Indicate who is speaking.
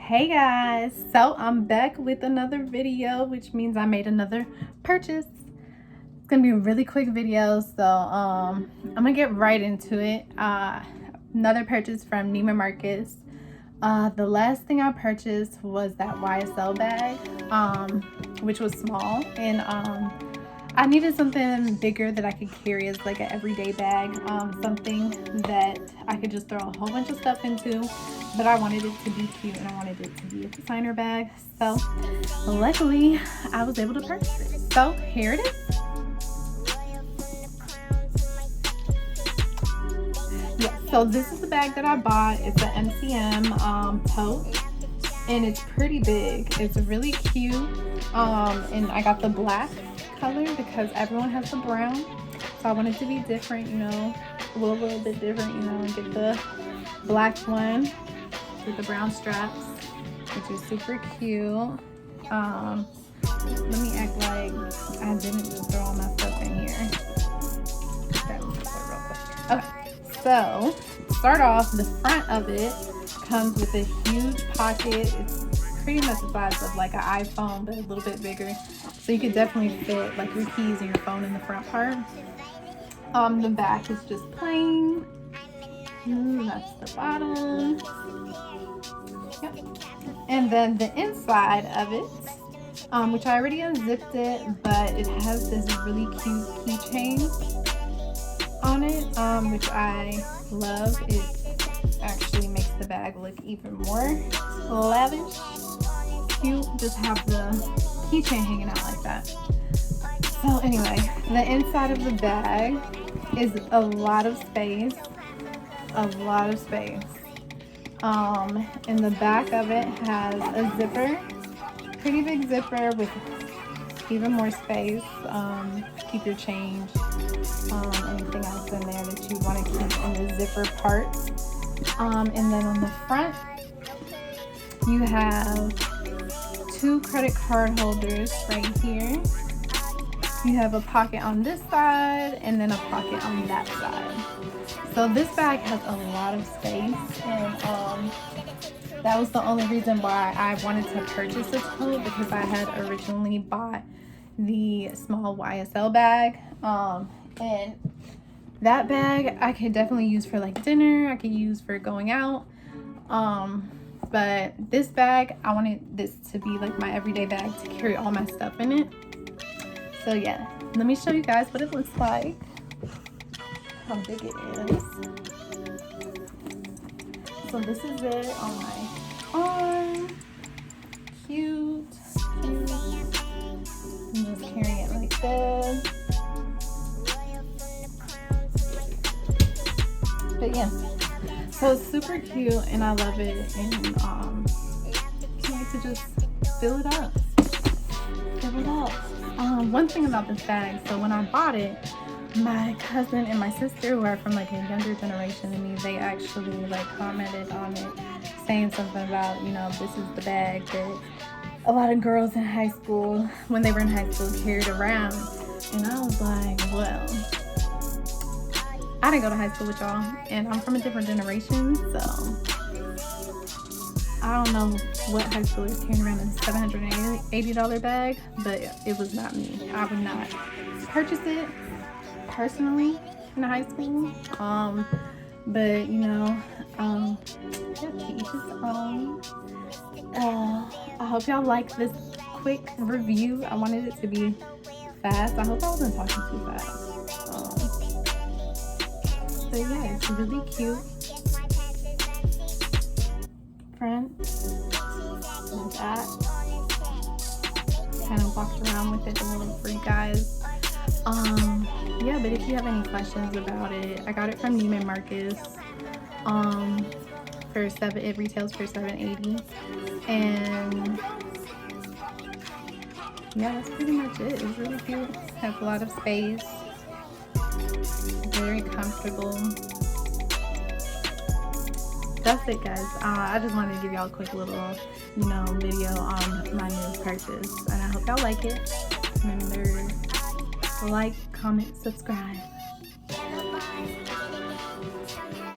Speaker 1: Hey guys, so I'm back with another video, which means I made another purchase. It's gonna be a really quick video, so I'm gonna get right into it. Another purchase from Neiman Marcus. The last thing I purchased was that YSL bag, which was small, and I needed something bigger that I could carry as like an everyday bag, something that I could just throw a whole bunch of stuff into, but I wanted it to be cute and I wanted it to be a designer bag. So luckily I was able to purchase it. So here it is. Yeah, so this is the bag that I bought. It's an MCM tote, and it's pretty big. It's really cute, and I got the black color because everyone has the brown, so I wanted to be different, you know, a little bit different, you know, and get the black one with the brown straps, which is super cute. Let me act like I didn't just throw all my stuff in here. Okay, so start off, the front of it comes with a huge pocket. It's pretty much the size of like an iPhone, but a little bit bigger, so you could definitely fit like your keys and your phone in the front part. The back is just plain. That's the bottom. Yep. And then the inside of it, which I already unzipped it, but it has this really cute keychain on it, which I love. It actually makes the bag look even more lavish. Cute, just have the keychain hanging out like that. So anyway, the inside of the bag is a lot of space. And the back of it has a zipper, pretty big zipper with even more space. Keep your change, anything else in there that you want to keep in the zipper part. And then on the front, you have two credit card holders right here. You have a pocket on this side and then a pocket on that side. So this bag has a lot of space, and that was the only reason why I wanted to purchase this tote, because I had originally bought the small YSL bag, and that bag I could definitely use for like dinner, I could use for going out, but this bag, I wanted this to be like my everyday bag to carry all my stuff in it. So yeah, let me show you guys what it looks like, how big it is. So this is it on my arm. Cute. I'm just carrying it like this. But yeah, so it's super cute and I love it, and I like to just fill it up. One thing about this bag, so when I bought it, my cousin and my sister, who are from like a younger generation than me, they actually like commented on it, saying something about, you know, this is the bag that a lot of girls in high school, when they were in high school, carried around. And I was like, well, I didn't go to high school with y'all, and I'm from a different generation, so I don't know what high schoolers carrying around a $780 bag, but it was not me. I would not purchase it personally in high school, but you know, to each his own. I hope y'all like this quick review. I wanted it to be fast. I hope I wasn't talking too fast. So yeah, it's really cute. Front and back. Kind of walked around with it a little for you guys. Yeah, but if you have any questions about it, I got it from Neiman Marcus. It retails for $7.80, and yeah, that's pretty much it. It's really cute. Has a lot of space. Very comfortable. That's it, guys. I just wanted to give y'all a quick little, you know, video on my new purchase, and I hope y'all like it. Remember, like, comment, subscribe.